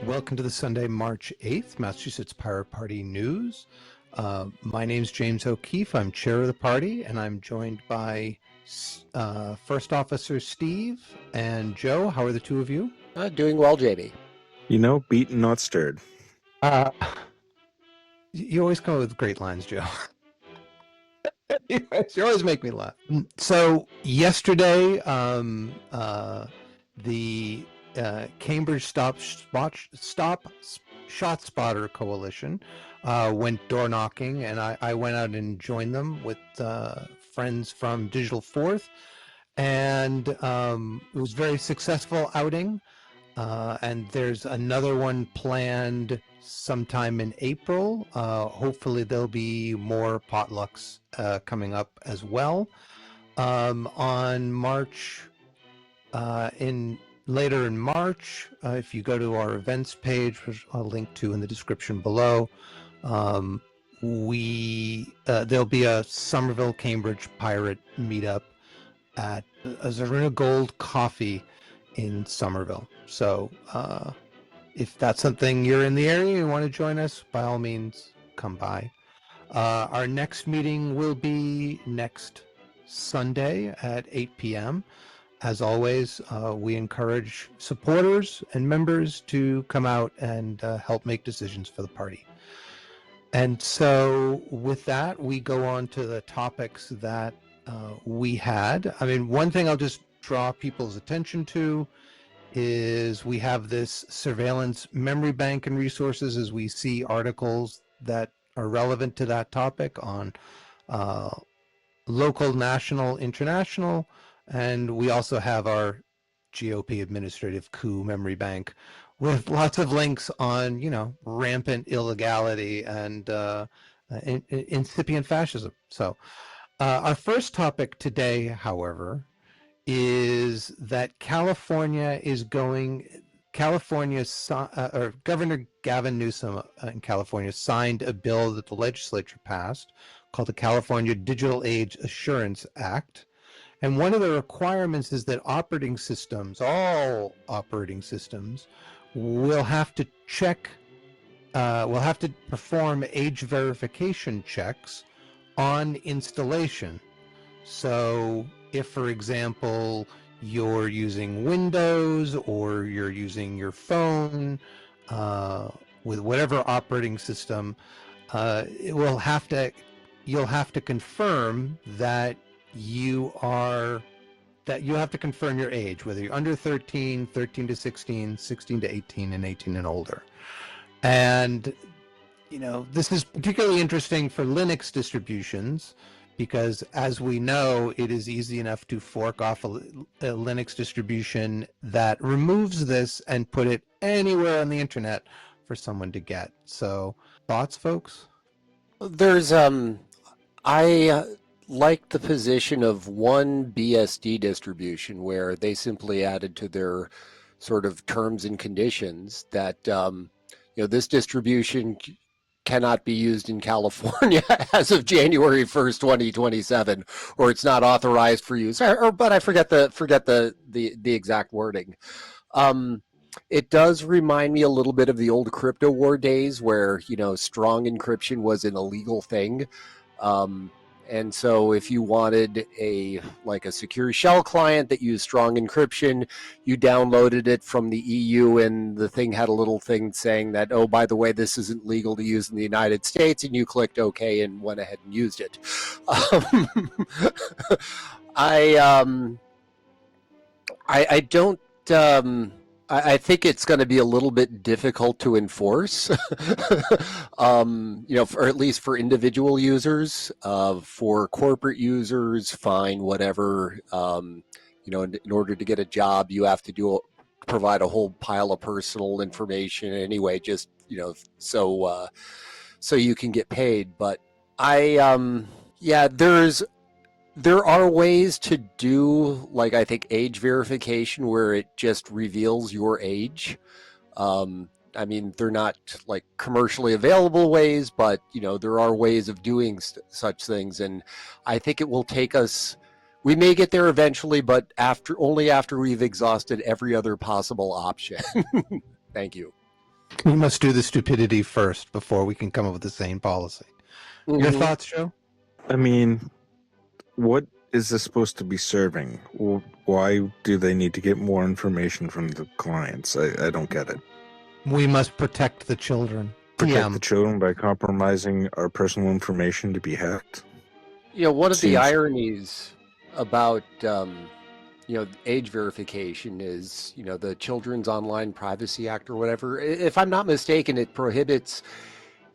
Welcome to the Sunday, March 8th, Massachusetts Pirate Party News. My name's James O'Keefe. I'm chair of the party, and I'm joined by First Officer Steve and Joe. How are the two of you? Doing well, JB. You know, beaten, not stirred. You always come up with great lines, Joe. You always make me laugh. So yesterday, the Cambridge Stop Shot Spotter Coalition went door knocking, and I went out and joined them with friends from Digital Fourth, and it was a very successful outing. And there's another one planned sometime in April. Hopefully there'll be more potlucks coming up as well. On March, later in March, if you go to our events page, which I'll link to in the description below, there'll be a Somerville Cambridge Pirate meetup at Zaruna Gold Coffee in Somerville. So if that's something you're in the area and you want to join us, by all means, come by. Our next meeting will be next Sunday at 8 p.m. As always, we encourage supporters and members to come out and help make decisions for the party. And so with that, we go on to the topics that we had. I mean, one thing I'll just draw people's attention to is we have this surveillance memory bank and resources as we see articles that are relevant to that topic on local, national, international, and we also have our GOP administrative coup memory bank with lots of links on, you know, rampant illegality and incipient fascism. So our first topic today, however, is that Governor Gavin Newsom in California signed a bill that the legislature passed called the California Digital Age Assurance Act. And one of the requirements is that all operating systems, will have to perform age verification checks on installation. So if, for example, you're using Windows or you're using your phone with whatever operating system, you'll have to confirm that you have to confirm your age, whether you're under 13, 13 to 16, 16 to 18, and 18 and older. And, you know, this is particularly interesting for Linux distributions, because as we know, it is easy enough to fork off a Linux distribution that removes this and put it anywhere on the internet for someone to get. So, thoughts, folks? There's I like the position of one BSD distribution where they simply added to their sort of terms and conditions that this distribution cannot be used in California as of January 1st, 2027, or it's not authorized for use. But I forget the exact wording. It does remind me a little bit of the old crypto war days where, strong encryption was an illegal thing. And so if you wanted a secure shell client that used strong encryption, you downloaded it from the EU, and the thing had a little thing saying that, oh, by the way, this isn't legal to use in the United States, and you clicked OK and went ahead and used it. I think it's going to be a little bit difficult to enforce, or at least for individual users. For corporate users, fine, whatever. In order to get a job, you have to provide a whole pile of personal information anyway, just so you can get paid. But there are ways to do, I think, age verification where it just reveals your age. They're not commercially available ways, but there are ways of doing such things, and I think it will take us. We may get there eventually, but only after we've exhausted every other possible option. Thank you. We must do the stupidity first before we can come up with a sane policy. Your Mhm. thoughts, Joe? I mean, what is this supposed to be serving? Why do they need to get more information from the clients? I don't get it. We must protect the children. Protect the TM. children by compromising our personal information to be hacked? One of the Seems ironies about age verification is the Children's Online Privacy Act or whatever. If I'm not mistaken, it prohibits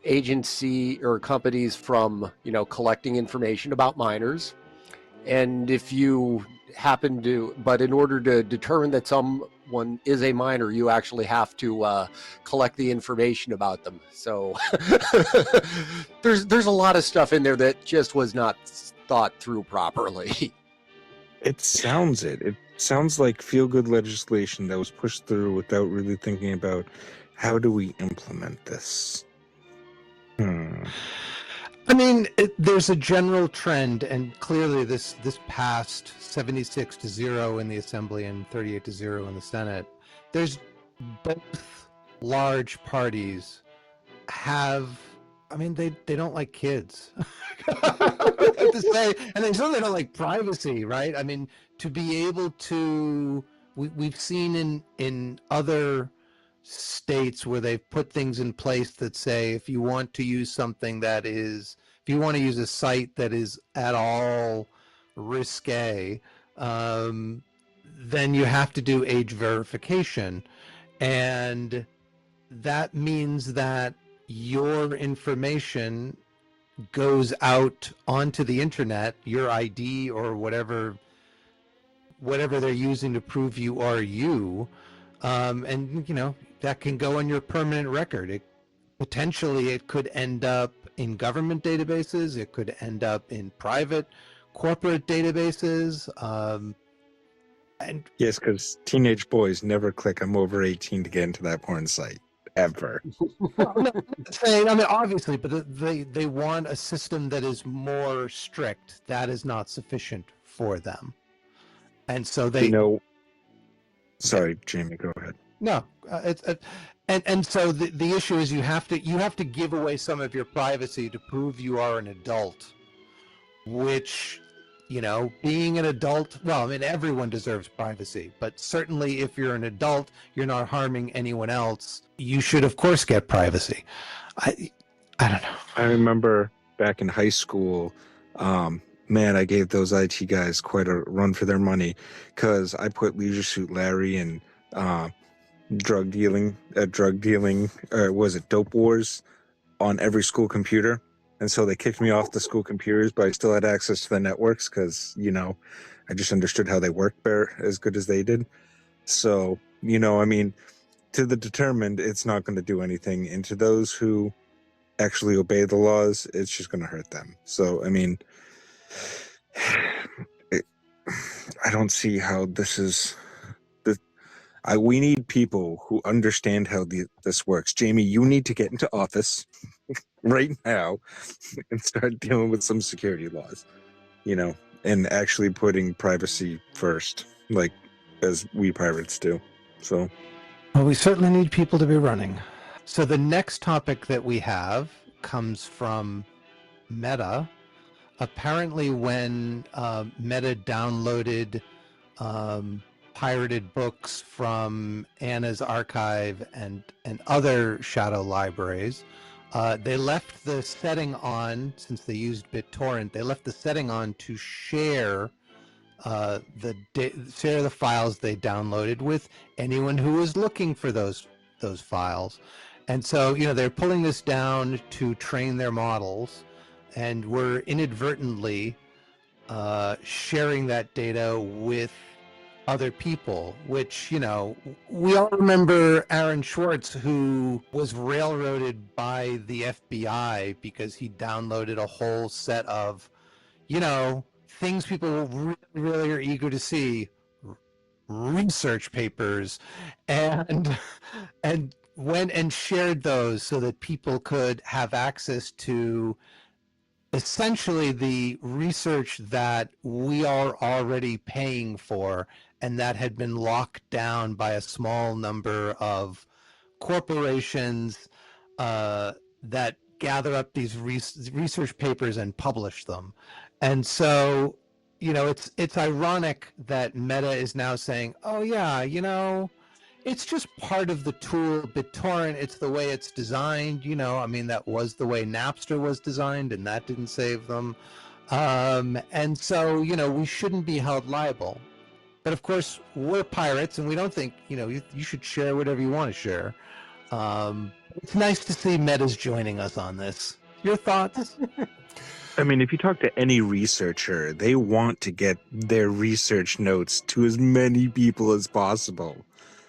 agency or companies from collecting information about minors. And if you happen to, but in order to determine that someone is a minor, you actually have to collect the information about them. So there's a lot of stuff in there that just was not thought through properly. it sounds it. It sounds like feel-good legislation that was pushed through without really thinking about how do we implement this. I mean, there's a general trend, and clearly this passed 76-0 in the Assembly and 38-0 in the Senate. There's both large parties have. I mean, they don't like kids. I have to say, and they certainly don't like privacy, right? I mean, to be able to, we've seen in other states where they've put things in place that say if you want to use something that is, if you want to use a site that is at all risque, then you have to do age verification. And that means that your information goes out onto the internet, your ID or whatever they're using to prove you are you, and that can go on your permanent record. It could end up in government databases. It could end up in private corporate databases. And Yes, because teenage boys never click I'm over 18 to get into that porn site. Ever. I'm not saying, I mean, obviously, but they want a system that is more strict. That is not sufficient for them, and so they Sorry, Jamie, go ahead. no, it's and so the issue is you have to give away some of your privacy to prove you are an adult, which being an adult, well, I mean, everyone deserves privacy, but certainly if you're an adult, you're not harming anyone else, you should of course get privacy. I don't know. I remember back in high school, man, I gave those IT guys quite a run for their money because I put Leisure Suit Larry and drug dealing, or was it Dope Wars, on every school computer. And so they kicked me off the school computers, but I still had access to the networks because, I just understood how they worked better as good as they did. So, I mean, to the determined, it's not going to do anything. And to those who actually obey the laws, it's just going to hurt them. So, I mean, I don't see how this is. We need people who understand how this works. Jamie, you need to get into office right now and start dealing with some security laws, and actually putting privacy first, like as we pirates do. So, Well, we certainly need people to be running. So the next topic that we have comes from Meta. Apparently, when Meta downloaded pirated books from Anna's archive and other shadow libraries, they left the setting on, since they used BitTorrent, they left the setting on to share the files they downloaded with anyone who was looking for those files. And so they're pulling this down to train their models, and we're inadvertently sharing that data with other people, which we all remember Aaron Schwartz, who was railroaded by the FBI because he downloaded a whole set of things people really, really are eager to see, research papers, and went and shared those so that people could have access to essentially the research that we are already paying for and that had been locked down by a small number of corporations that gather up these research papers and publish them. And so, it's ironic that Meta is now saying, oh yeah, it's just part of the tool BitTorrent. It's the way it's designed. I mean, that was the way Napster was designed, and that didn't save them. And so, we shouldn't be held liable. But of course, we're pirates, and we don't think, you should share whatever you want to share. It's nice to see Meta's joining us on this. Your thoughts? I mean, if you talk to any researcher, they want to get their research notes to as many people as possible.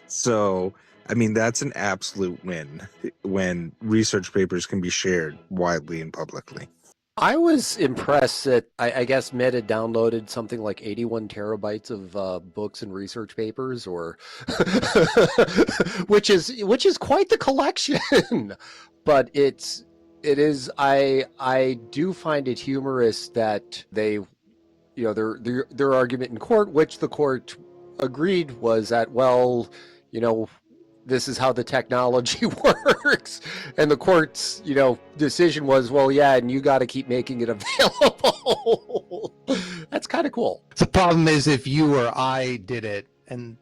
So, I mean, that's an absolute win when research papers can be shared widely and publicly. I was impressed that I guess Meta downloaded something like 81 terabytes of books and research papers, or which is quite the collection. But it is I do find it humorous that they, their argument in court, which the court agreed, was that, well, this is how the technology works. And the court's, decision was, well, yeah, and you got to keep making it available. That's kind of cool. The problem is, if you or I did it and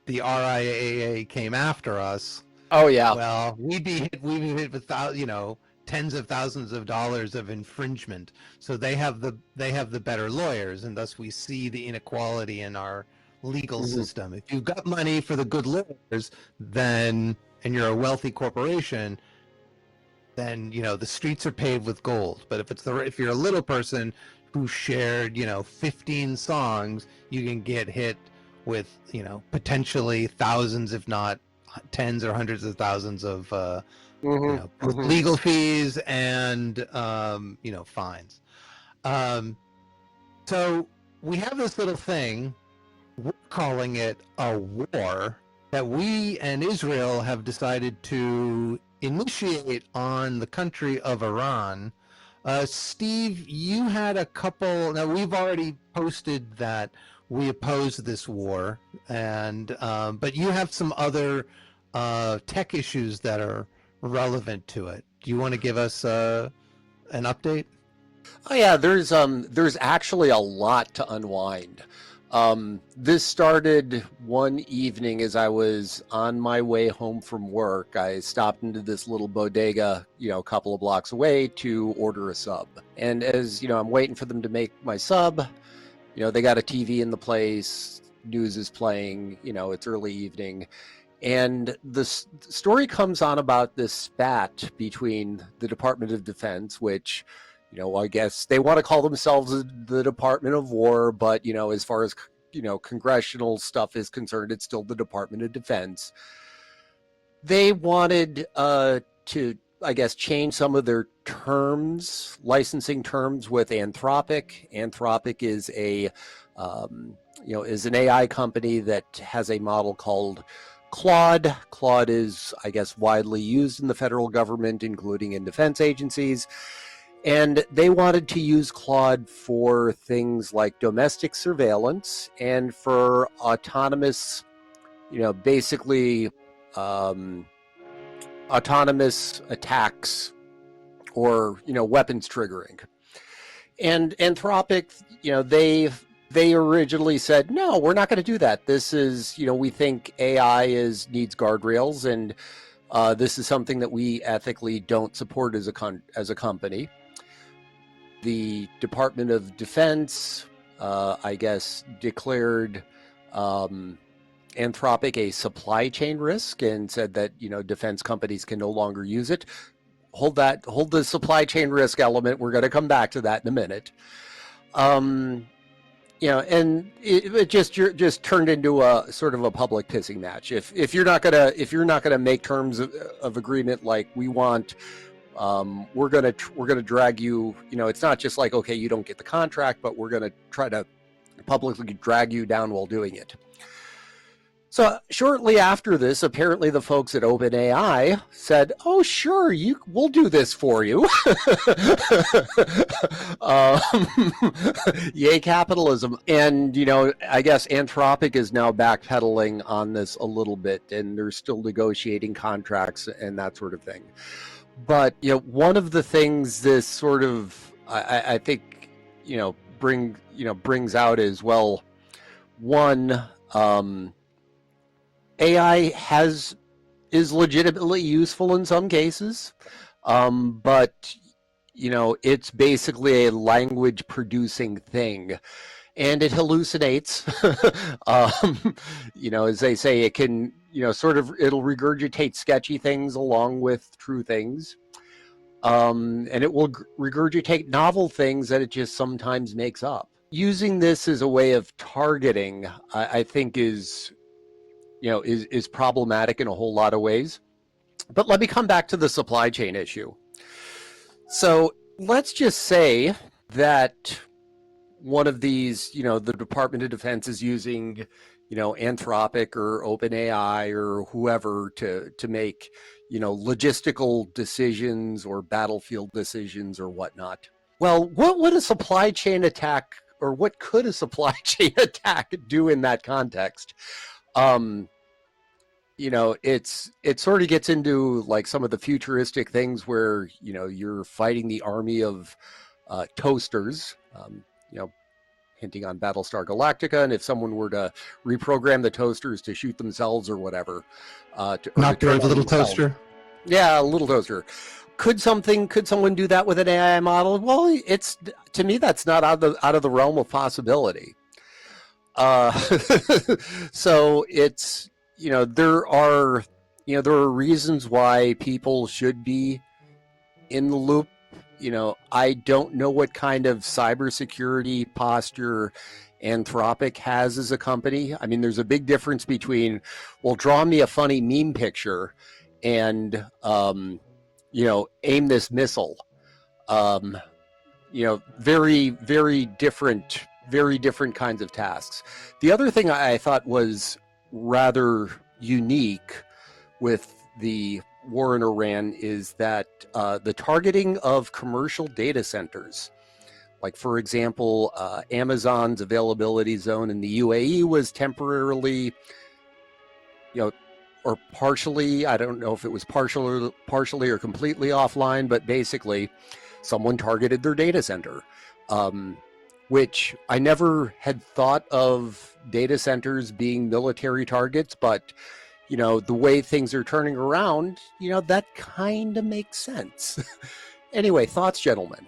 the RIAA came after us, oh yeah, well, we'd be hit with, tens of thousands of dollars of infringement. So they have the better lawyers, and thus we see the inequality in our legal system. If you've got money for the good lawyers, and you're a wealthy corporation, then the streets are paved with gold. But if you're a little person who shared 15 songs, you can get hit with potentially thousands, if not tens or hundreds of thousands of legal fees and fines. So we have this little thing. We're calling it a war that we and Israel have decided to initiate on the country of Iran. Steve, you had a couple. Now, we've already posted that we oppose this war, and but you have some other tech issues that are relevant to it. Do you want to give us an update? Oh yeah, there's actually a lot to unwind. This started one evening as I was on my way home from work. I stopped into this little bodega, a couple of blocks away to order a sub. And as, I'm waiting for them to make my sub, they got a TV in the place, news is playing, it's early evening. And the story comes on about this spat between the Department of Defense, which, I guess they want to call themselves the Department of War, but, as far as, congressional stuff is concerned, it's still the Department of Defense. They wanted to, I guess, change some of their terms, licensing terms with Anthropic. Anthropic is is an AI company that has a model called Claude. Claude is, I guess, widely used in the federal government, including in defense agencies. And they wanted to use Claude for things like domestic surveillance and for autonomous, basically autonomous attacks or, weapons triggering. And Anthropic, they originally said, no, we're not going to do that. This is, we think AI needs guardrails, and this is something that we ethically don't support as a company. The Department of Defense, I guess, declared Anthropic a supply chain risk and said that, defense companies can no longer use it. Hold the supply chain risk element. We're going to come back to that in a minute. And it just turned into a sort of a public pissing match. If you're not gonna make terms of agreement like we want, we're gonna drag you. It's not just like, okay, you don't get the contract, but we're gonna try to publicly drag you down while doing it. So shortly after this, apparently the folks at OpenAI said, "Oh, sure, we'll do this for you." um, Yay, capitalism! And I guess Anthropic is now backpedaling on this a little bit, and they're still negotiating contracts and that sort of thing. But one of the things this sort of I think brings out is, well, one. AI is legitimately useful in some cases, but it's basically a language producing thing, and it hallucinates. As they say, it can it'll regurgitate sketchy things along with true things, and it will regurgitate novel things that it just sometimes makes up. Using this as a way of targeting, I think is problematic in a whole lot of ways. But let me come back to the supply chain issue. So let's just say that one of these, the Department of Defense is using, Anthropic or OpenAI or whoever to make, logistical decisions or battlefield decisions or whatnot. Well, what would a supply chain attack, or what could a supply chain attack do in that context? It sort of gets into like some of the futuristic things where you're fighting the army of toasters, hinting on Battlestar Galactica, and if someone were to reprogram the toasters to shoot themselves or whatever, Not the little toaster. Yeah, a little toaster. Could someone do that with an AI model? Well, to me that's not out of the realm of possibility. So it's there are reasons why people should be in the loop. I don't know what kind of cybersecurity posture Anthropic has as a company. I mean, there's a big difference between, well, draw me a funny meme picture and aim this missile. Very, very different kinds of tasks. The other thing I thought was rather unique with the war in Iran is that the targeting of commercial data centers, like for example, Amazon's availability zone in the UAE was temporarily, or partially, I don't know if it was partially or completely offline, but basically someone targeted their data center. Which I never had thought of data centers being military targets, but the way things are turning around, that kind of makes sense. Anyway, thoughts, gentlemen?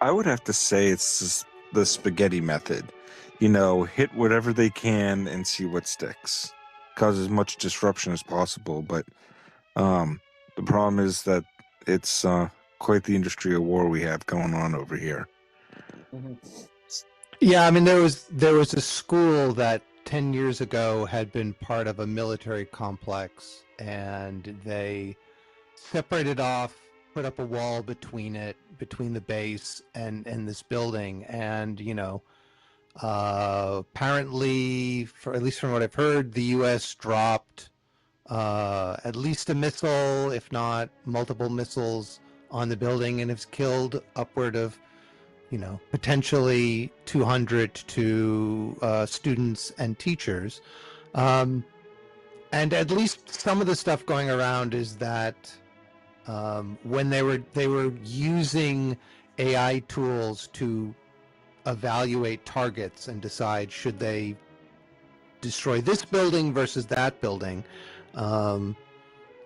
I would have to say it's the spaghetti method. Hit whatever they can and see what sticks. Cause as much disruption as possible, but the problem is that it's quite the industry of war we have going on over here. Mm-hmm. Yeah, I mean there was a school that 10 years ago had been part of a military complex, and they separated off, put up a wall between the base and this building, and apparently, at least from what I've heard, the U.S. dropped at least a missile, if not multiple missiles, on the building, and has killed upward of potentially 200 to students and teachers. And at least some of the stuff going around is that when they were using AI tools to evaluate targets and decide should they destroy this building versus that building.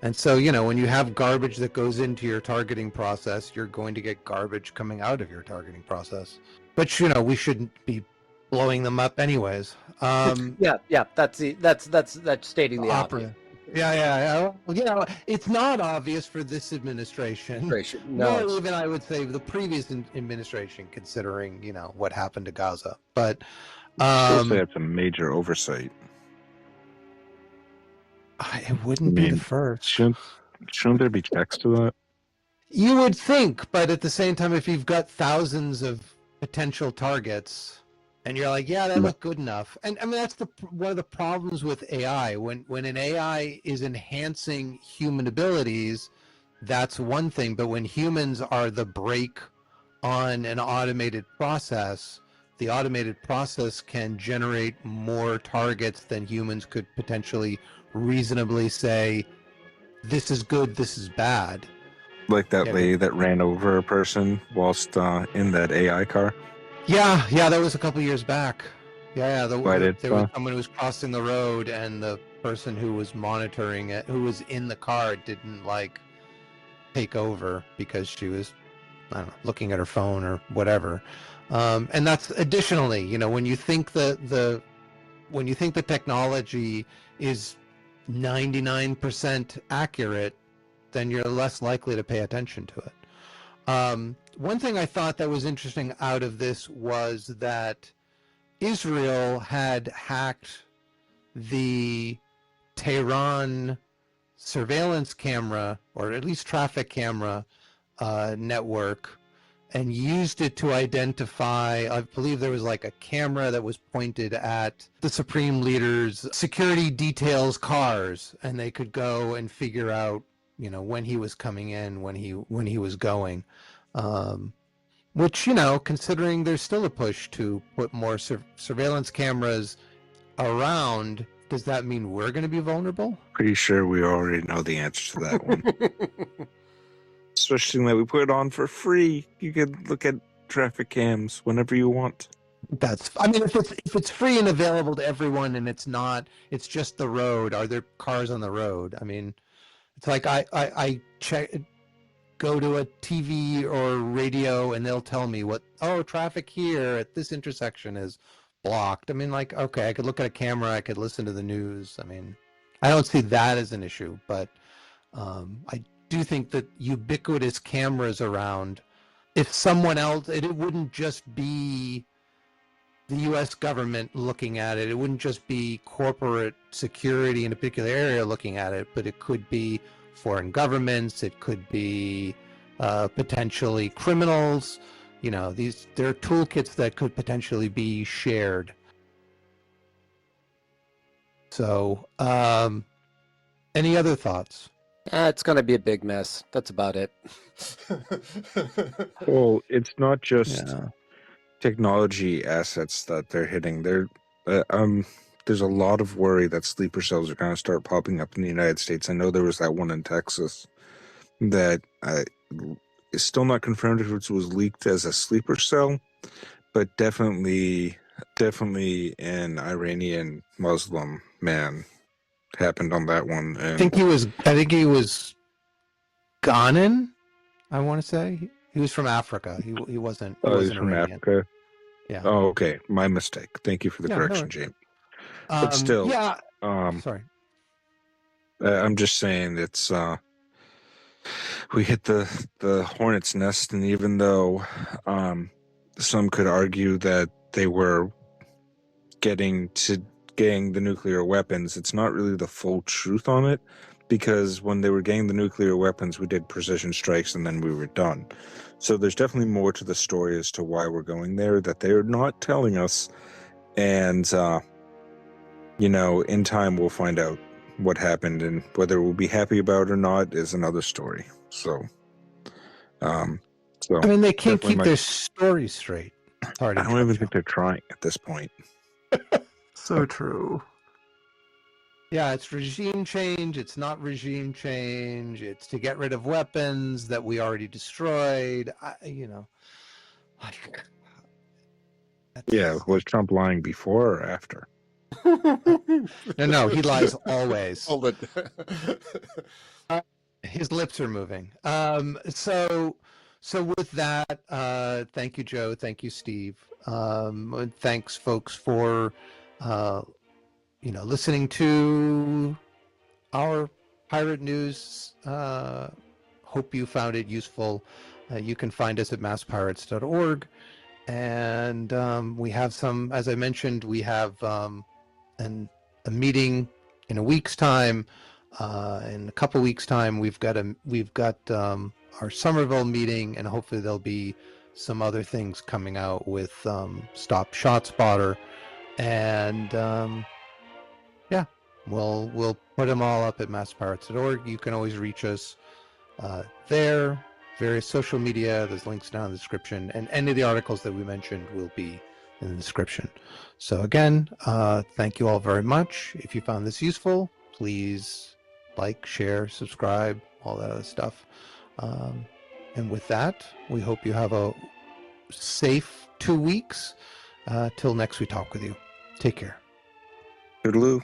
And so, when you have garbage that goes into your targeting process, you're going to get garbage coming out of your targeting process. But, we shouldn't be blowing them up anyways. Yeah, that's stating the obvious. Yeah. Well, it's not obvious for this administration. No. Nor even, I would say, the previous administration, considering, what happened to Gaza. But I'll say it's a major oversight. It wouldn't be the first. Shouldn't there be checks to that? You would think, but at the same time, if you've got thousands of potential targets, And you're like, yeah, that looked good enough. And I mean, that's one of the problems with AI. When an AI is enhancing human abilities, that's one thing. But when humans are the brake on an automated process, the automated process can generate more targets than humans could potentially reasonably say, this is good, this is bad. Like that Yeah, lady that ran over a person whilst in that AI car. yeah, that was a couple years back. Yeah, But it's there was someone who was crossing the road, and the person who was monitoring it, who was in the car, didn't like take over because she was, I don't know, looking at her phone or whatever. And that's additionally, when you think when you think the technology is 99% accurate, then you're less likely to pay attention to it. One thing I thought that was interesting out of this was that Israel had hacked the Tehran surveillance camera, or at least traffic camera network, and used it to identify, I believe there was like a camera that was pointed at the Supreme Leader's security details cars, and they could go and figure out, when he was coming in, when he was going. Which, considering there's still a push to put more surveillance cameras around, does that mean we're going to be vulnerable? pretty sure we already know the answer to that one. Especially that we put it on for free. You can look at traffic cams whenever you want. I mean, if it's free and available to everyone, and it's just the road. Are there cars on the road? I mean, it's like I go to a TV or radio, and they'll tell me traffic here at this intersection is blocked. I mean, like, okay, I could look at a camera, I could listen to the news. I mean, I don't see that as an issue, but I do think that ubiquitous cameras around, if someone else, it wouldn't just be the U.S. government looking at it. It wouldn't just be corporate security in a particular area looking at it, but it could be foreign governments. It could be potentially criminals. There are toolkits that could potentially be shared. So, any other thoughts? It's going to be a big mess. That's about it. Well, it's not just Yeah. technology assets that they're hitting. There's a lot of worry that sleeper cells are going to start popping up in the United States. I know there was that one in Texas that is still not confirmed if it was leaked as a sleeper cell, but definitely an Iranian Muslim man happened on that one. And I think he was Ghanan. I want to say he was from Africa. He wasn't. He he's wasn't from Iranian. Africa. Yeah. Oh, okay. My mistake. Thank you for the Yeah, correction, no. Jamie. But still, yeah. Sorry. I'm just saying it's we hit the hornet's nest, and even though some could argue that they were getting the nuclear weapons, it's not really the full truth on it, because when they were getting the nuclear weapons, we did precision strikes and then we were done. So there's definitely more to the story as to why we're going there that they're not telling us, and in time we'll find out what happened, and whether we'll be happy about it or not is another story. So I mean, they can't keep their story straight. I don't even think they're trying at this point. So true. Yeah, it's regime change. It's not regime change. It's to get rid of weapons that we already destroyed. Yeah, was Trump lying before or after? No, he lies always. Hold it. His lips are moving. So with that, thank you, Joe. Thank you, Steve. Thanks, folks, for listening to our pirate news. Hope you found it useful. You can find us at masspirates.org, and we have some, as I mentioned, we have a meeting in a week's time. In a couple weeks' time, we've got our Somerville meeting, and hopefully there'll be some other things coming out with Stop Shot Spotter, and yeah, we'll put them all up at masspirates.org. You can always reach us there. Various social media. There's links down in the description, and any of the articles that we mentioned will be in the description. So again, thank you all very much. If you found this useful, please like, share, subscribe, all that other stuff. And with that, we hope you have a safe 2 weeks till next we talk with you. Take care. Toodaloo.